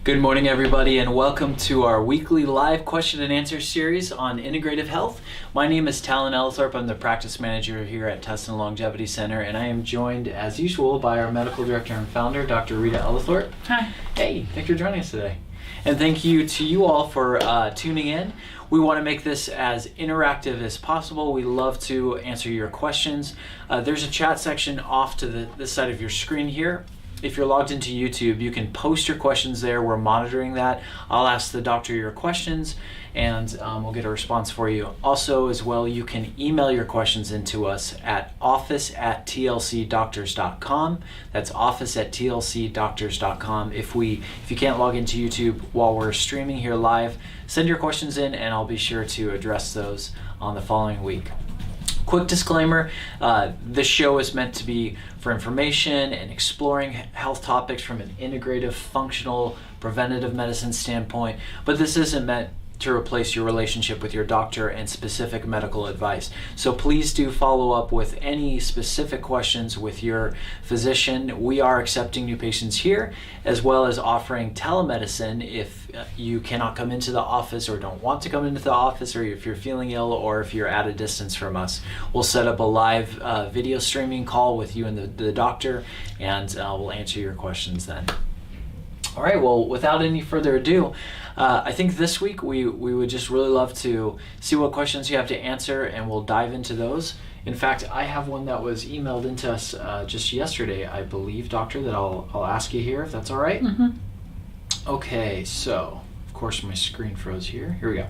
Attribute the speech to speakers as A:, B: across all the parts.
A: Good morning, everybody, and welcome to our weekly live question and answer series on integrative health. My name is Talon Ellithorpe. I'm the practice manager here at Tustin Longevity Center, and I am joined, as usual, by our medical director and founder, Dr. Rita Ellithorpe.
B: Hi.
A: Hey, thanks for joining us today. And thank you to you all for tuning in. We want to make this as interactive as possible. We love to answer your questions. There's a chat section off to this side of your screen here. If you're logged into YouTube, you can post your questions there. We're monitoring that. I'll ask the doctor your questions and we'll get a response for you. Also, as well, you can email your questions into us at office@tlcdoctors.com. That's office@tlcdoctors.com. If you can't log into YouTube while we're streaming here live, send your questions in and I'll be sure to address those on the following week. Quick disclaimer, this show is meant to be for information and exploring health topics from an integrative, functional, preventative medicine standpoint, but this isn't meant to replace your relationship with your doctor and specific medical advice. So please do follow up with any specific questions with your physician. We are accepting new patients here, as well as offering telemedicine if you cannot come into the office or don't want to come into the office, or if you're feeling ill, or if you're at a distance from us. We'll set up a live video streaming call with you and the doctor, and we'll answer your questions then. All right, well, without any further ado, I think this week we would just really love to see what questions you have to answer, and we'll dive into those. In fact, I have one that was emailed into us just yesterday, I believe, Doctor, that I'll ask you here, if that's all right.
B: Mm-hmm.
A: Okay, so, of course, my screen froze here. Here we go.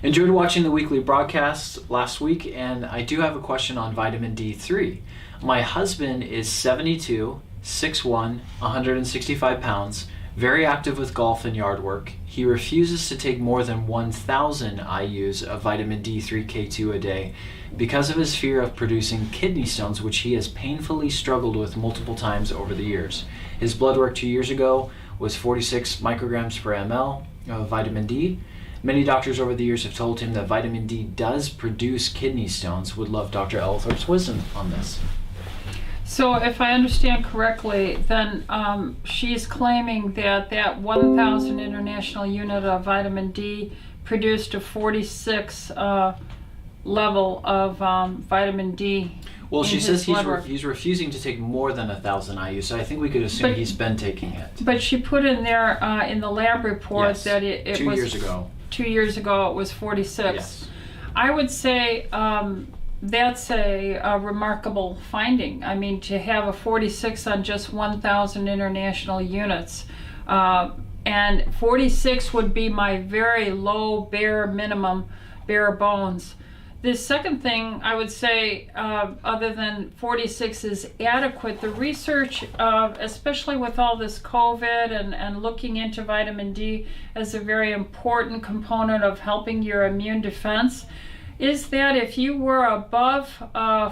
A: Enjoyed watching the weekly broadcast last week, and I do have a question on vitamin D3. My husband is 72, 6'1", 165 pounds, very active with golf and yard work. He refuses to take more than 1,000 IUs of vitamin D3K2 a day because of his fear of producing kidney stones, which he has painfully struggled with multiple times over the years. His blood work 2 years ago was 46 micrograms per ml of vitamin D. Many doctors over the years have told him that vitamin D does produce kidney stones. Would love Dr. Ellithorpe's wisdom on this.
B: So if I understand correctly, then she's claiming that 1,000 international unit of vitamin D produced a 46 level of vitamin D.
A: Well, she says he's refusing to take more than 1,000 IU, so I think we could assume he's been taking it.
B: But she put in there in the lab report, yes, that it was
A: 2 years ago.
B: 2 years ago it was 46.
A: Yes.
B: I would say that's a remarkable finding. I mean, to have a 46 on just 1,000 international units. And 46 would be my very low, bare minimum, bare bones. The second thing I would say, other than 46 is adequate, the research, especially with all this COVID and looking into vitamin D as a very important component of helping your immune defense, is that if you were above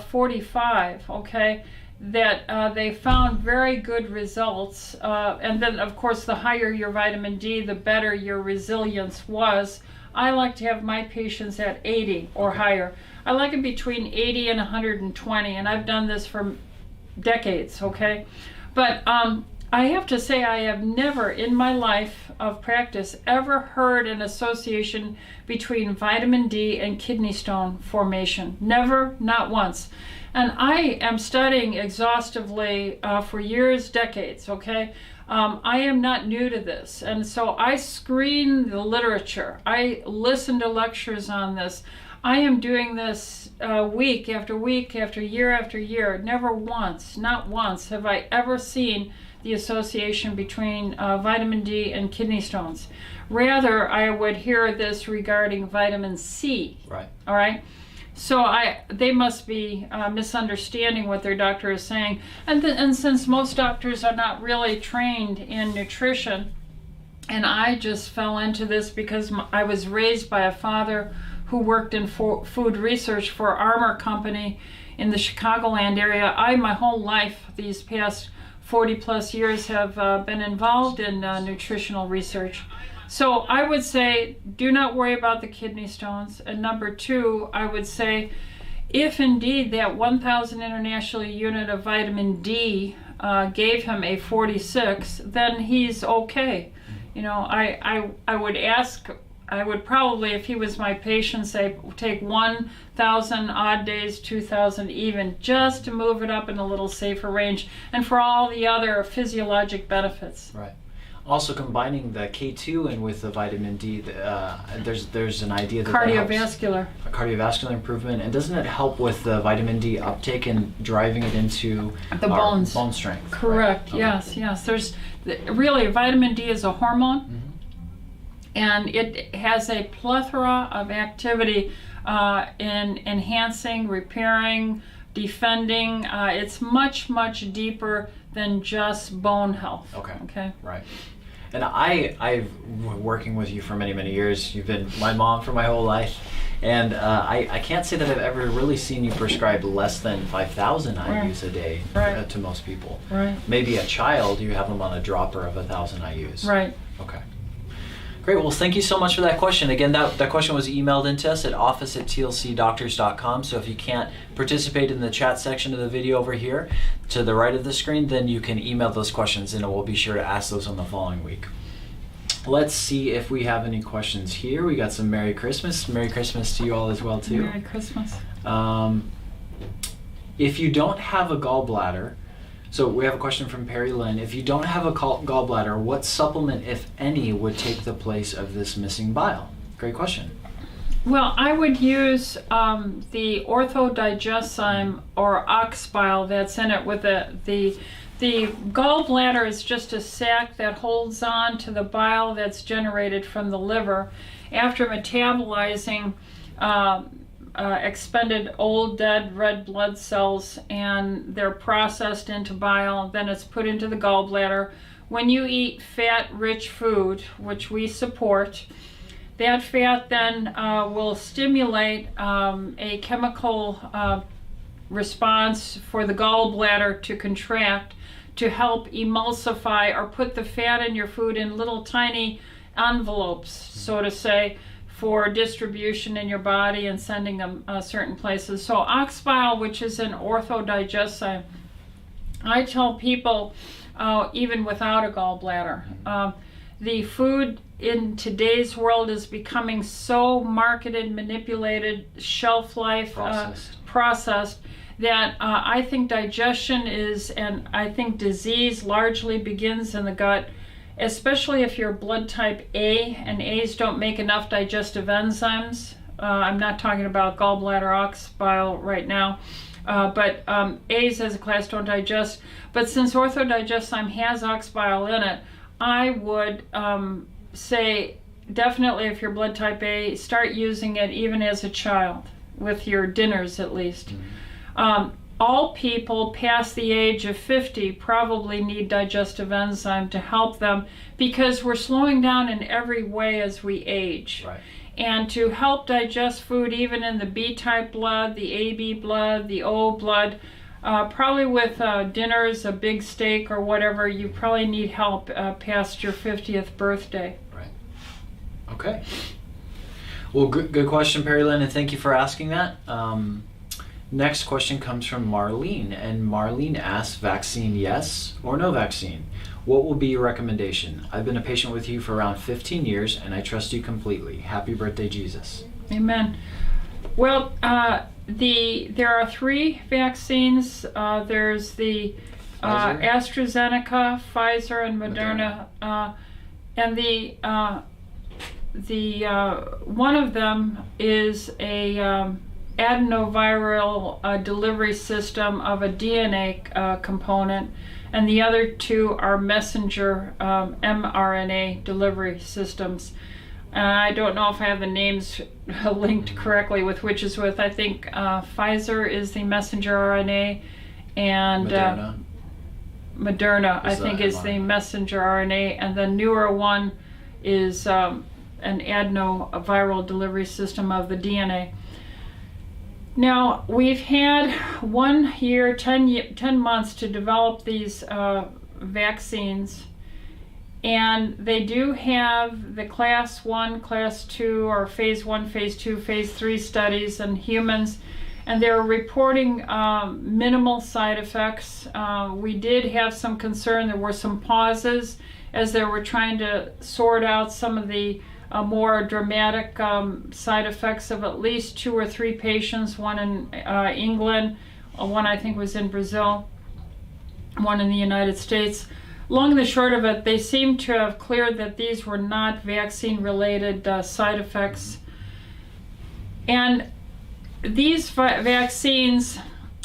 B: 45, okay, that they found very good results. And then, of course, the higher your vitamin D, the better your resilience was. I like to have my patients at 80 or higher. I like it between 80 and 120, and I've done this for decades, okay? But I have to say I have never in my life of practice ever heard an association between vitamin D and kidney stone formation. Never, not once. And I am studying exhaustively for years, decades, okay? I am not new to this. And so I screen the literature. I listen to lectures on this. I am doing this week after week after year. Never once, not once, have I ever seen the association between vitamin D and kidney stones. Rather, I would hear this regarding vitamin C.
A: Right.
B: All right. So they must be misunderstanding what their doctor is saying. And since most doctors are not really trained in nutrition, and I just fell into this because I was raised by a father who worked in food research for Armour Company in the Chicagoland area. My whole life, these past 40 plus years, have been involved in nutritional research. So I would say, do not worry about the kidney stones. And number two, I would say, if indeed that 1,000 international unit of vitamin D gave him a 46, then he's okay. You know, I would ask, I would probably, if he was my patient, say take 1,000 odd days, 2,000 even, just to move it up in a little safer range, and for all the other physiologic benefits.
A: Right. Also, combining the K2 in with the vitamin D, there's an idea that
B: Cardiovascular.
A: A cardiovascular improvement, and doesn't it help with the vitamin D uptake and driving it into
B: the bones,
A: bone strength?
B: Correct. Right?
A: Okay.
B: Yes. There's really, vitamin D is a hormone, and it has a plethora of activity in enhancing, repairing, defending. It's much deeper than just bone health. Okay.
A: Right. And I've working with you for many years. You've been my mom for my whole life, and I can't say that I've ever really seen you prescribe less than 5,000 IUs a day to most people.
B: Right.
A: Maybe a child, you have them on a dropper of 1,000 IUs.
B: Right.
A: Okay. Great. Well, thank you so much for that question. Again, that question was emailed into us at office@tlcdoctors.com. So if you can't participate in the chat section of the video over here to the right of the screen, then you can email those questions and we'll be sure to ask those on the following week. Let's see if we have any questions here. We got some Merry Christmas. Merry Christmas to you all as well, too.
B: Merry Christmas.
A: If you don't have a gallbladder, so we have a question from Perry Lynn. If you don't have a gallbladder, what supplement, if any, would take the place of this missing bile? Great question.
B: Well, I would use the orthodigestzyme or ox bile that's in it with the gallbladder is just a sac that holds on to the bile that's generated from the liver after metabolizing expended old dead red blood cells, and they're processed into bile. Then it's put into the gallbladder. When you eat fat-rich food, which we support, that fat then will stimulate a chemical response for the gallbladder to contract to help emulsify or put the fat in your food in little tiny envelopes, so to say, for distribution in your body and sending them certain places. So ox bile, which is an orthodigestzyme, I tell people, even without a gallbladder, the food in today's world is becoming so marketed, manipulated, shelf life processed that I think digestion is, and I think disease largely begins in the gut, especially if you're blood type A, and A's don't make enough digestive enzymes. I'm not talking about gallbladder ox bile right now, but A's as a class don't digest. But since orthodigestzyme has ox bile in it, I would say definitely, if you're blood type A, start using it even as a child, with your dinners at least. All people past the age of 50 probably need digestive enzyme to help them, because we're slowing down in every way as we age.
A: Right.
B: And to help digest food, even in the B-type blood, the AB blood, the O blood, probably with dinners, a big steak or whatever, you probably need help past your 50th birthday.
A: Right. Okay. Well, good question, Perry Lynn, and thank you for asking that. Next question comes from Marlene, and Marlene asks, vaccine yes or no vaccine? What will be your recommendation? I've been a patient with you for around 15 years, and I trust you completely. Happy birthday, Jesus.
B: Amen. Well, there are 3 vaccines. There's the AstraZeneca, Pfizer, and Moderna. And the one of them is a adenoviral delivery system of a DNA component, and the other 2 are messenger mRNA delivery systems. I don't know if I have the names linked correctly with which is with. I think Pfizer is the messenger RNA, and Moderna I think is the messenger RNA, and the newer one is an adenoviral delivery system of the DNA. Now, we've had 1 year, 10 months to develop these vaccines, and they do have the class 1, class 2, or phase 1, phase 2, phase 3 studies in humans, and they're reporting minimal side effects. We did have some concern. There were some pauses as they were trying to sort out some of the more dramatic side effects of at least 2 or 3 patients, one in England, one I think was in Brazil, one in the United States. Long and the short of it, they seem to have cleared that these were not vaccine-related side effects. And these vaccines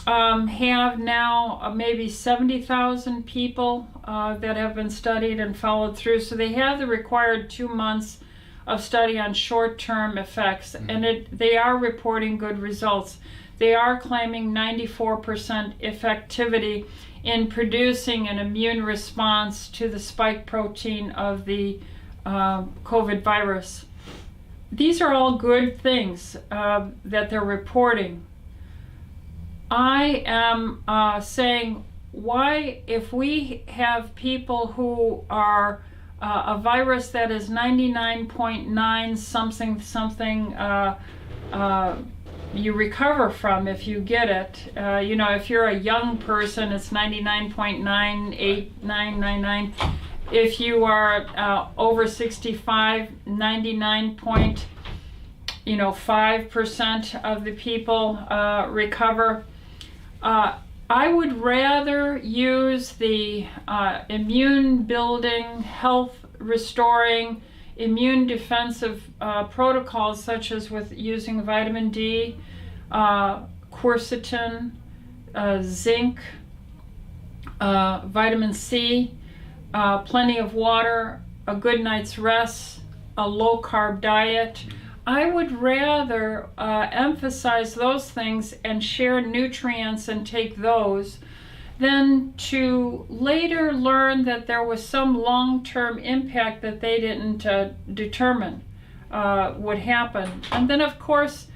B: have now maybe 70,000 people that have been studied and followed through. So they have the required 2 months of study on short-term effects, and they are reporting good results. They are claiming 94% effectivity in producing an immune response to the spike protein of the COVID virus. These are all good things that they're reporting. I am saying, why, if we have people who are a virus that is 99.9 something you recover from if you get it. If you're a young person, it's 99.98999. If you are over 65, 99.5% of the people recover. I would rather use the immune building, health restoring, immune defensive protocols, such as with using vitamin D, quercetin, zinc, vitamin C, plenty of water, a good night's rest, a low carb diet. I would rather emphasize those things and share nutrients and take those than to later learn that there was some long-term impact that they didn't determine would happen. And then, of course,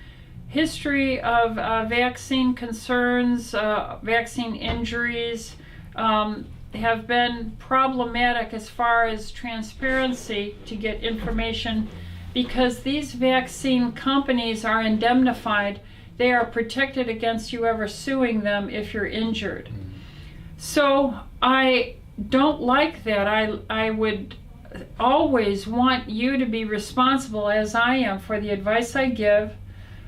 B: history of vaccine concerns, vaccine injuries have been problematic as far as transparency to get information, because these vaccine companies are indemnified. They are protected against you ever suing them if you're injured. So I don't like that. I would always want you to be responsible, as I am, for the advice I give.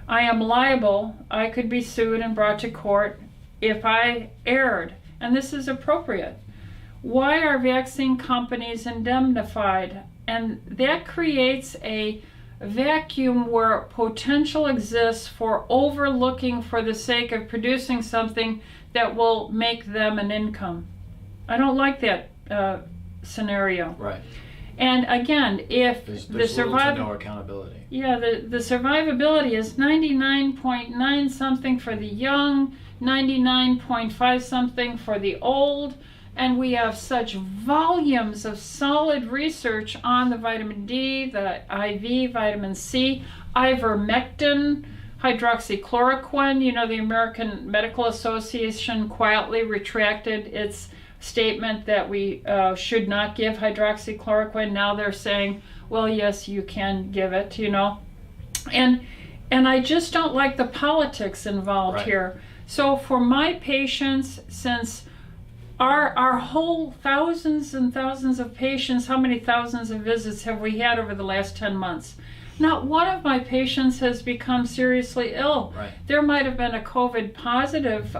B: I am liable. I could be sued and brought to court if I erred, and this is appropriate. Why are vaccine companies indemnified? And that creates a vacuum where potential exists for overlooking for the sake of producing something that will make them an income. I don't like that scenario.
A: Right.
B: And again, if
A: there's
B: the
A: little to no accountability.
B: Yeah, the survivability is 99.9 something for the young, 99.5 something for the old, and we have such volumes of solid research on the vitamin D, the IV, vitamin C, ivermectin, hydroxychloroquine. The American Medical Association quietly retracted its statement that we should not give hydroxychloroquine. Now they're saying, well, yes, you can give it, And I just don't like the politics involved here. So for my patients, since our whole thousands and thousands of patients, how many thousands of visits have we had over the last 10 months? Not one of my patients has become seriously ill.
A: Right.
B: There might have been a COVID positive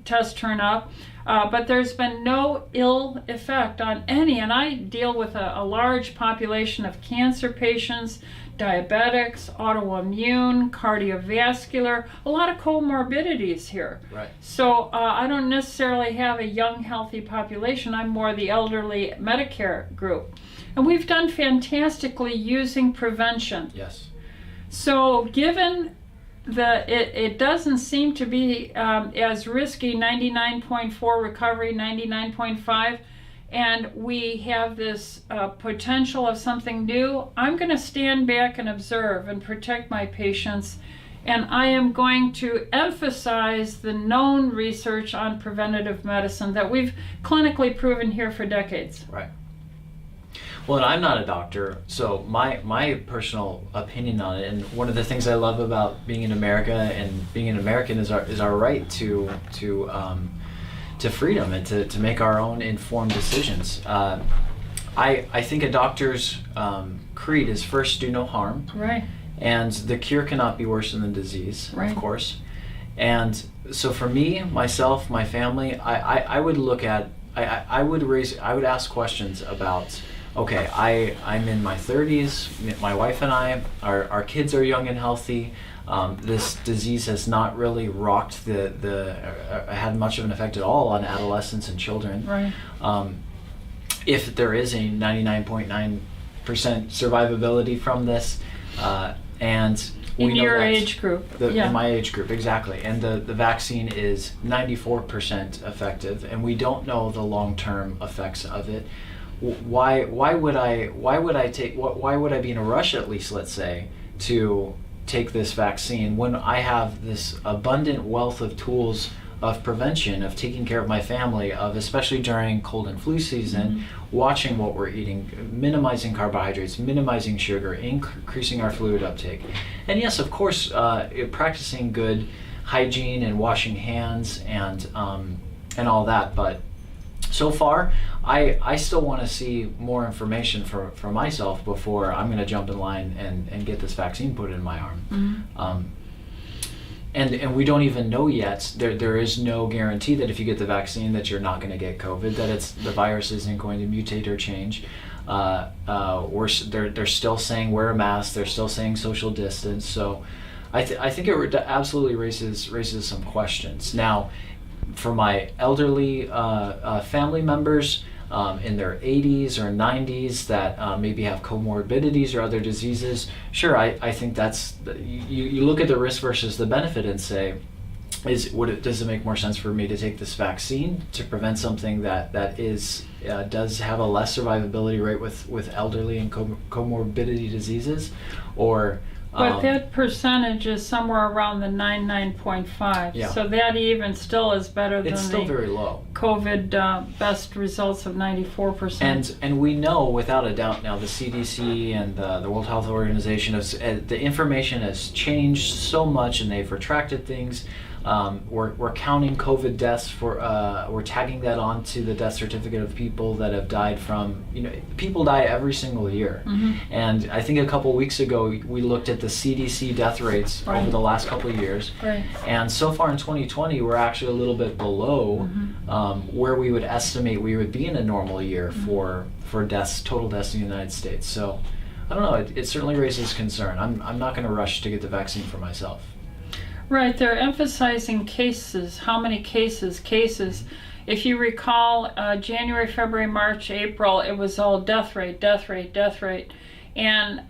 B: test turn up, but there's been no ill effect on any. And I deal with a large population of cancer patients, diabetics, autoimmune, cardiovascular, a lot of comorbidities here.
A: Right.
B: So I don't necessarily have a young, healthy population. I'm more the elderly Medicare group. And we've done fantastically using prevention.
A: Yes.
B: So given it doesn't seem to be as risky, 99.4 recovery, 99.5, and we have this potential of something new, I'm going to stand back and observe and protect my patients, and I am going to emphasize the known research on preventative medicine that we've clinically proven here for decades.
A: Right. Well, and I'm not a doctor, so my personal opinion on it, and one of the things I love about being in America and being an American is our right to freedom and to make our own informed decisions. I think a doctor's creed is first do no harm,
B: Right.
A: and the cure cannot be worse than the disease,
B: Right.
A: of course. And so for me, myself, my family, I would look at, I would ask questions about, okay, I'm in my 30s, my wife and I, our kids are young and healthy. This disease has not really rocked had much of an effect at all on adolescents and children.
B: Right.
A: If there is a 99.9% survivability from this, and we
B: In
A: know
B: your
A: that's
B: age group.
A: in my age group, exactly. And the vaccine is 94% effective, and we don't know the long-term effects of it. Why would I be in a rush, at least, let's say, to take this vaccine when I have this abundant wealth of tools of prevention, of taking care of my family, of especially during cold and flu season, watching what we're eating, minimizing carbohydrates, minimizing sugar, increasing our fluid uptake. And yes, of course, practicing good hygiene and washing hands and all that. But so far, I still want to see more information for myself before I'm going to jump in line and get this vaccine put in my arm. And we don't even know yet. There is no guarantee that if you get the vaccine that you're not going to get COVID, that the virus isn't going to mutate or change. They're still saying wear a mask. They're still saying social distance. So I think it absolutely raises some questions. Now, for my elderly family members in their 80s or 90s that maybe have comorbidities or other diseases, sure, I think that's, you look at the risk versus the benefit and say, does it make more sense for me to take this vaccine to prevent something that does have a less survivability rate with elderly and comorbidity diseases, or
B: But that percentage is somewhere around the 99.5.
A: Yeah.
B: So that even still is better than
A: it's still
B: the
A: very low.
B: COVID best results of 94%.
A: And we know without a doubt now the CDC and the World Health Organization, the information has changed so much and they've retracted things. We're counting COVID deaths we're tagging that onto the death certificate of people that have died from, people die every single year. And I think a couple weeks ago we looked at the CDC death rates over the last couple of years.
B: Right.
A: And so far in 2020 we're actually a little bit below where we would estimate we would be in a normal year for total deaths in the United States. So I don't know, it certainly raises concern. I'm not going to rush to get the vaccine for myself.
B: Right, they're emphasizing cases. How many cases? If you recall, January, February, March, April, it was all death rate. And,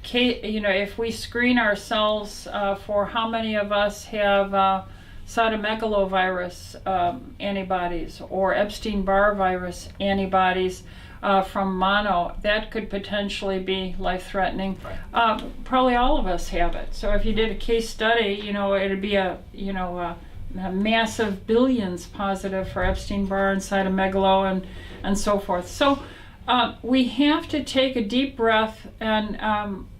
B: if we screen ourselves for how many of us have cytomegalovirus antibodies or Epstein-Barr virus antibodies, from mono, that could potentially be life-threatening.
A: Right.
B: Probably all of us have it. So if you did a case study, it'd be a massive billions positive for Epstein-Barr and cytomegalo and so forth. So we have to take a deep breath, and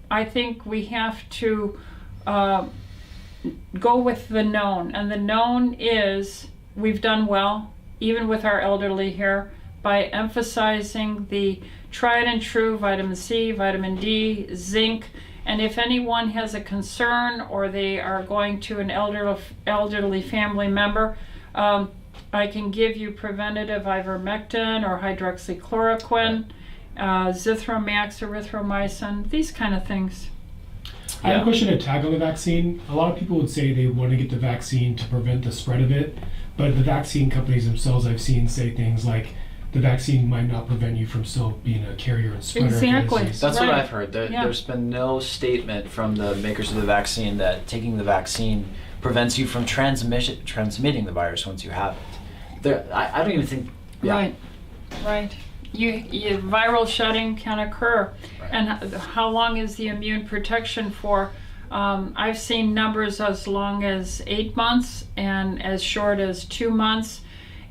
B: I think we have to go with the known. And the known is we've done well, even with our elderly here, by emphasizing the tried and true vitamin C, vitamin D, zinc, and if anyone has a concern or they are going to an elderly family member, I can give you preventative ivermectin or hydroxychloroquine, Zithromax, erythromycin, these kind of things.
C: I have a question to tag on the vaccine. A lot of people would say they want to get the vaccine to prevent the spread of it, but the vaccine companies themselves I've seen say things like, the vaccine might not prevent you from still being a carrier and spreader.
B: Exactly.
C: Of the disease.
A: That's
B: Right.
A: what I've heard. There's been no statement from the makers of the vaccine that taking the vaccine prevents you from transmitting the virus once you have it. I don't even think. Yeah.
B: Right. You viral shedding can occur.
A: Right.
B: And how long is the immune protection for? I've seen numbers as long as 8 months and as short as 2 months.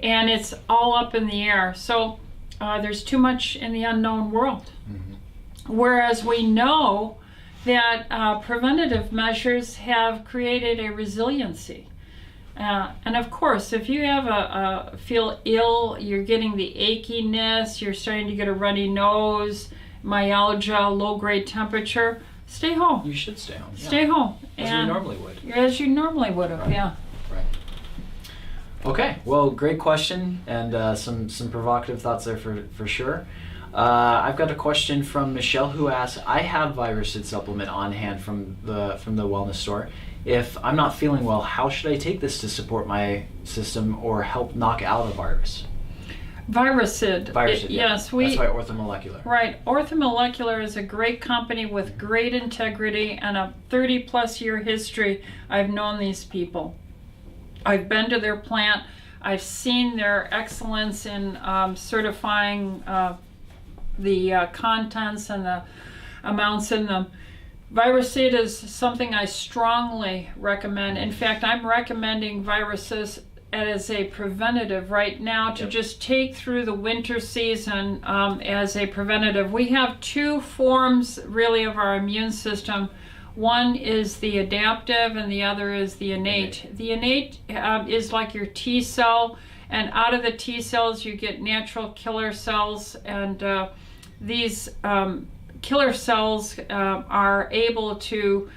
B: And it's all up in the air. So there's too much in the unknown world. Whereas we know that preventative measures have created a resiliency. And of course, if you have feel ill, you're getting the achiness, you're starting to get a runny nose, myalgia, low-grade temperature, stay home.
A: You should stay home. Yeah.
B: Stay home.
A: As you normally would.
B: As you normally would have,
A: Right.
B: yeah.
A: Right. Okay, well, great question, and some provocative thoughts there for sure. I've got a question from Michelle who asks, I have Virusid supplement on hand from the wellness store. If I'm not feeling well, how should I take this to support my system or help knock out a virus?
B: Virusid.
A: Virusid, yeah.
B: Yes,
A: That's by Orthomolecular.
B: Right. Orthomolecular is a great company with great integrity and a 30-plus year history. I've known these people. I've been to their plant. I've seen their excellence in certifying the contents and the amounts in them. Virusid is something I strongly recommend. In fact, I'm recommending Virusid as a preventative right now to just take through the winter season as a preventative. We have two forms really of our immune system. One is the adaptive and the other is the innate. The innate is like your T cell, and out of the T cells you get natural killer cells, and these killer cells are able to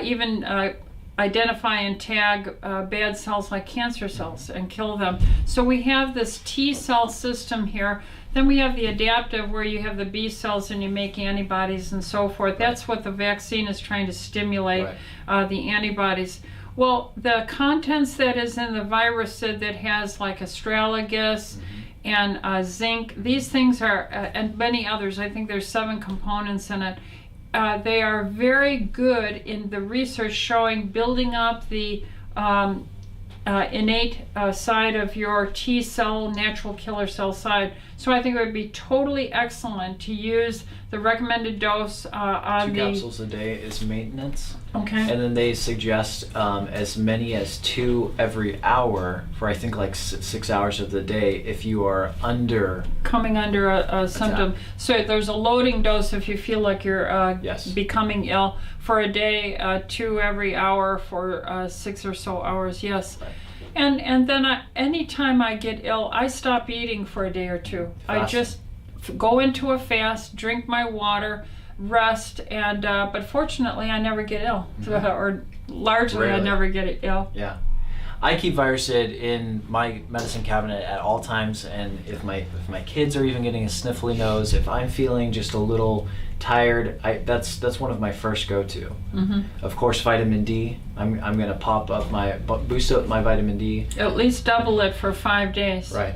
B: even identify and tag bad cells like cancer cells and kill them. So we have this T cell system here. Then we have the adaptive where you have the B cells and you make antibodies and so forth. That's what the vaccine is trying to stimulate, the antibodies. Well, the contents that is in the Virusid that has like astragalus and zinc, these things are, and many others, I think there's 7 components in it. They are very good in the research showing building up the innate side of your T cell, natural killer cell side. So I think it would be totally excellent to use the recommended dose on
A: 2 capsules a day is maintenance.
B: Okay.
A: And then they suggest as many as 2 every hour for I think like 6 hours of the day if you are
B: coming under a symptom. So there's a loading dose if you feel like you're becoming ill for a day, 2 every hour for 6 or so hours. Yes.
A: Right.
B: And then anytime I get ill, I stop eating for a day or 2.
A: Fasting.
B: I just go into a fast, drink my water, rest, and but fortunately I never get ill, or largely
A: Rarely.
B: I never get ill.
A: Yeah. I keep Virusid in my medicine cabinet at all times, and if my kids are even getting a sniffly nose, if I'm feeling just a little tired, that's one of my first go-to. Of course, vitamin D. I'm gonna boost up my vitamin D.
B: At least double it for 5 days.
A: Right.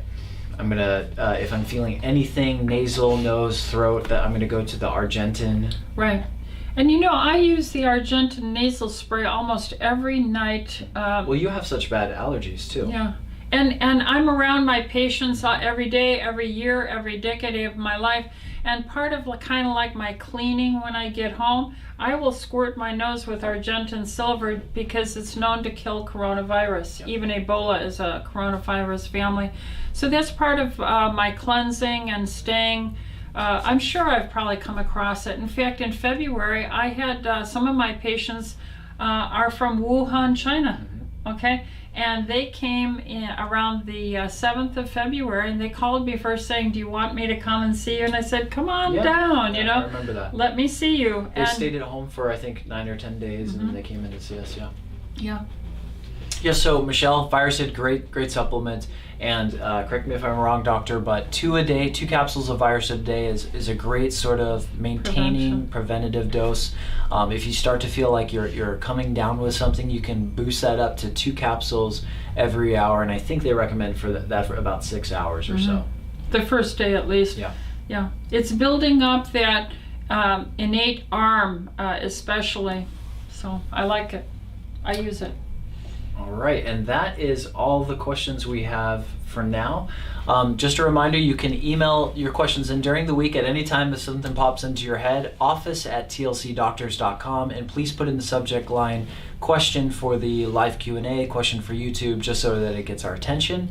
A: I'm gonna if I'm feeling anything nasal, nose, throat, that I'm gonna go to the Argentin.
B: Right. And you know, I use the Argentin nasal spray almost every night.
A: Well, you have such bad allergies too.
B: Yeah. And I'm around my patients every day, every year, every decade of my life. And part of kind of like my cleaning when I get home, I will squirt my nose with Argentin Silver because it's known to kill coronavirus.
A: Yep.
B: Even Ebola is a coronavirus family. So that's part of my cleansing and staying. I'm sure I've probably come across it. In fact, in February, I had some of my patients are from Wuhan, China. Okay? And they came in around the 7th of February, and they called me first saying, do you want me to come and see you? And I said, come on down, you know.
A: I remember that.
B: Let me see you.
A: They stayed at home for I think 9 or 10 days, and then they came in to see us,
B: Yeah.
A: Yeah, so Michelle, Virusid, great supplement. And correct me if I'm wrong, doctor, but 2 a day, 2 capsules of Virusid a day is a great sort of maintaining preventative dose. If you start to feel like you're coming down with something, you can boost that up to 2 capsules every hour. And I think they recommend for that for about 6 hours or so.
B: The first day at least.
A: Yeah.
B: Yeah. It's building up that innate arm especially. So I like it. I use it.
A: All right, and that is all the questions we have for now. Just a reminder, you can email your questions in during the week at any time if something pops into your head, office@tlcdoctors.com, and please put in the subject line, question for the live Q&A, question for YouTube, just so that it gets our attention.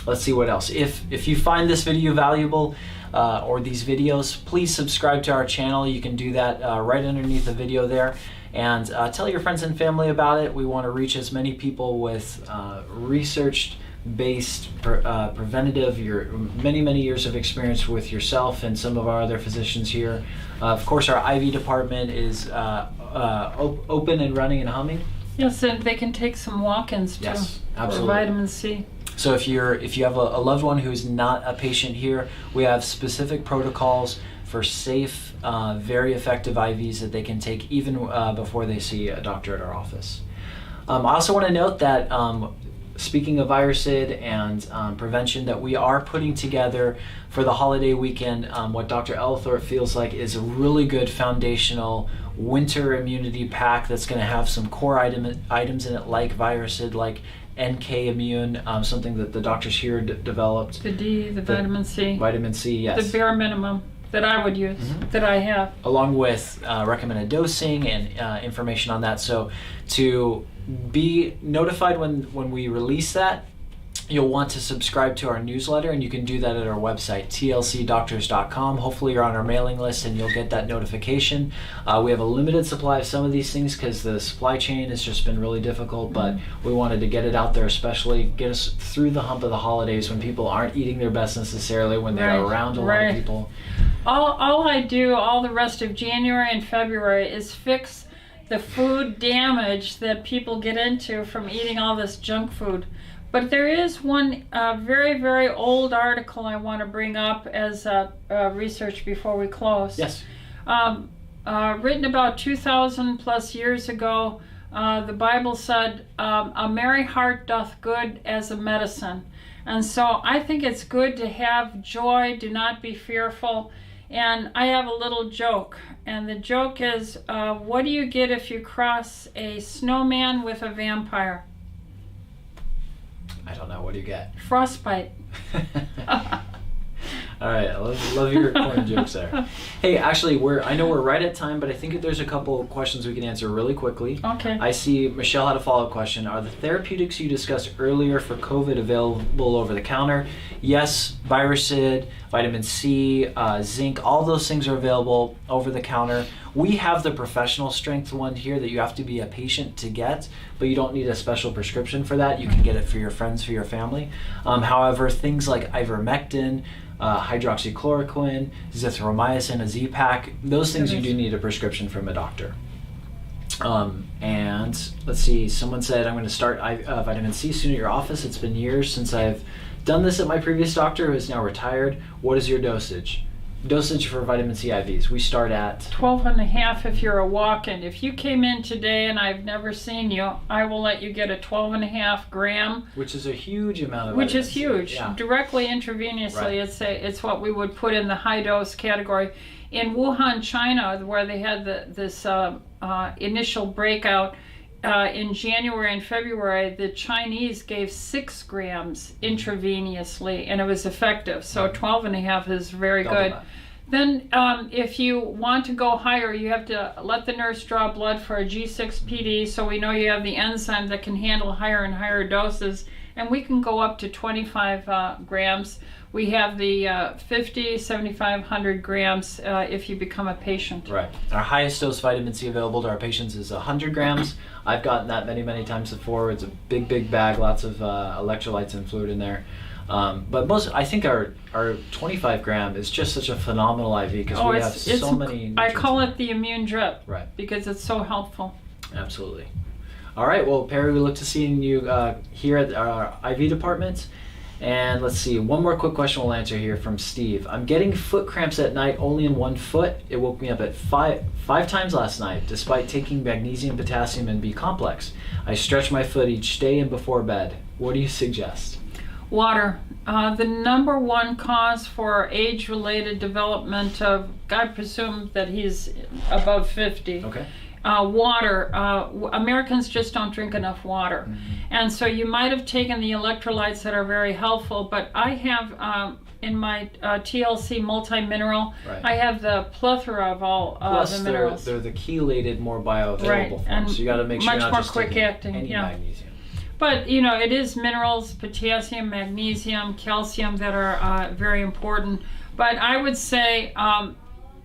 A: let's see what else. If you find this video valuable or these videos, please subscribe to our channel. You can do that right underneath the video there. And tell your friends and family about it. We want to reach as many people with research-based preventative, your many years of experience with yourself and some of our other physicians here. Of course, our IV department is open and running and humming.
B: Yes, and they can take some walk-ins too.
A: Yes,
B: For
A: absolutely.
B: vitamin C.
A: So if you have a loved one who's not a patient here, we have specific protocols for safe, very effective IVs that they can take even before they see a doctor at our office. I also want to note that speaking of Virusid and prevention, that we are putting together for the holiday weekend what Dr. Ellithorpe feels like is a really good foundational winter immunity pack that's going to have some core items in it like Virusid, like NK Immune, something that the doctors here developed.
B: The D, the vitamin C.
A: Vitamin C, yes.
B: The bare minimum that I would use, that I have.
A: Along with recommended dosing and information on that. So to be notified when we release that, you'll want to subscribe to our newsletter, and you can do that at our website, tlcdoctors.com. Hopefully you're on our mailing list and you'll get that notification. We have a limited supply of some of these things because the supply chain has just been really difficult, but we wanted to get it out there, especially get us through the hump of the holidays when people aren't eating their best necessarily, when they're around a lot of people.
B: All I do all the rest of January and February is fix the food damage that people get into from eating all this junk food. But there is one very old article I want to bring up as research before we close.
A: Yes.
B: Written about 2,000 plus years ago, the Bible said, a merry heart doth good as a medicine. And so I think it's good to have joy, do not be fearful. And I have a little joke, and the joke is, what do you get if you cross a snowman with a vampire?
A: I don't know. What do you get?
B: Frostbite.
A: All right, I love your corny jokes there. Hey, actually, I know we're right at time, but I think there's a couple of questions we can answer really quickly.
B: Okay.
A: I see Michelle had a follow-up question. Are the therapeutics you discussed earlier for COVID available over the counter? Yes, Virusid, vitamin C, zinc, all those things are available over the counter. We have the professional strength one here that you have to be a patient to get, but you don't need a special prescription for that. You can get it for your friends, for your family. However, things like ivermectin, hydroxychloroquine, zithromycin, a Z-Pack, those things you do need a prescription from a doctor. And let's see, someone said, I'm going to start vitamin C soon at your office. It's been years since I've done this at my previous doctor who is now retired. What is your dosage? Dosage for vitamin C IVs, we start at
B: 12.5 if you're a walk-in. If you came in today and I've never seen you, I will let you get a 12.5 gram.
A: Which is a huge amount of
B: Which is
A: vitamin
B: huge.
A: C. Yeah.
B: Directly intravenously, it's what we would put in the high dose category. In Wuhan, China, where they had this initial breakout, in January and February, the Chinese gave 6 grams intravenously, and it was effective. So 12.5 is very good.
A: That.
B: Then if you want to go higher, you have to let the nurse draw blood for a G6PD, so we know you have the enzyme that can handle higher and higher doses, and we can go up to 25 grams. We have the 50, 75, 100 grams if you become a patient.
A: Right. Our highest dose vitamin C available to our patients is 100 grams. I've gotten that many times before. It's a big bag, lots of electrolytes and fluid in there. But I think our 25 gram is just such a phenomenal IV because we have so many.
B: I call it the immune drip.
A: Right.
B: Because it's so helpful.
A: Absolutely. All right. Well, Perry, we look to seeing you here at our IV department. And let's see, one more quick question we'll answer here from Steve. I'm getting foot cramps at night only in one foot. It woke me up at five times last night, despite taking magnesium, potassium, and B complex. I stretch my foot each day and before bed. What do you suggest?
B: Water. The number one cause for age-related development of, I presume that he's above 50.
A: Okay.
B: Water. Americans just don't drink enough water.
A: Mm-hmm.
B: And so you might have taken the electrolytes that are very helpful, but I have in my TLC multi-mineral,
A: Right.
B: I have the plethora of all the minerals.
A: They're the chelated, more bioavailable
B: Right,
A: forms.
B: and
A: So you got to make sure
B: much
A: you're not
B: more
A: just
B: quick
A: taking
B: acting,
A: any
B: yeah.
A: magnesium.
B: But you know, it is minerals, potassium, magnesium, calcium that are very important. But I would say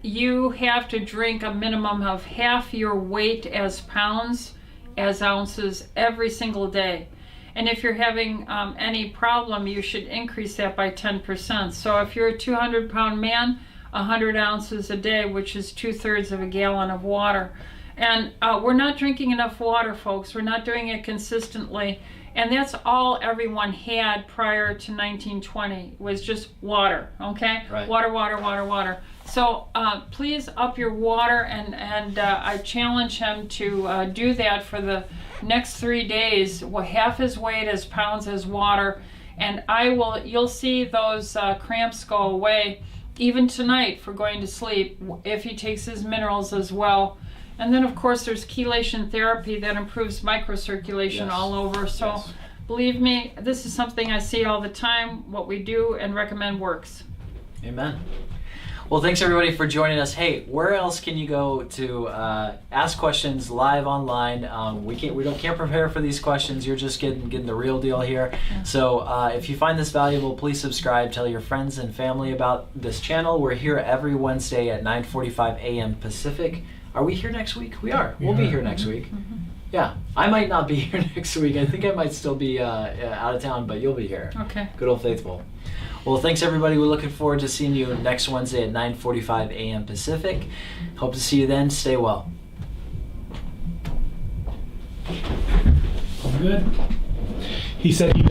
B: you have to drink a minimum of half your weight as pounds as ounces every single day. And if you're having any problem, you should increase that by 10%. So if you're a 200-pound man, 100 ounces a day, which is 2/3 of a gallon of water. And we're not drinking enough water, folks. We're not doing it consistently. And that's all everyone had prior to 1920 was just water, okay?
A: Right.
B: Water, water, water, water. So please up your water, and I challenge him to do that for the next 3 days. Half his weight as pounds as water, and you'll see those cramps go away even tonight for going to sleep if he takes his minerals as well. And then of course there's chelation therapy that improves microcirculation all over. So believe me, this is something I see all the time. What we do and recommend works.
A: Amen. Well, thanks everybody for joining us. Hey, where else can you go to ask questions live online? We can't prepare for these questions. You're just getting the real deal here. Yeah. So if you find this valuable, please subscribe. Tell your friends and family about this channel. We're here every Wednesday at 9:45 a.m. Pacific. Are we here next week? We are. We'll be here next week. Mm-hmm. Yeah, I might not be here next week. I think I might still be out of town, but you'll be here.
B: Okay.
A: Good old faithful. Well, thanks everybody. We're looking forward to seeing you next Wednesday at 9:45 a.m. Pacific. Hope to see you then. Stay well.
C: Good. He said he does.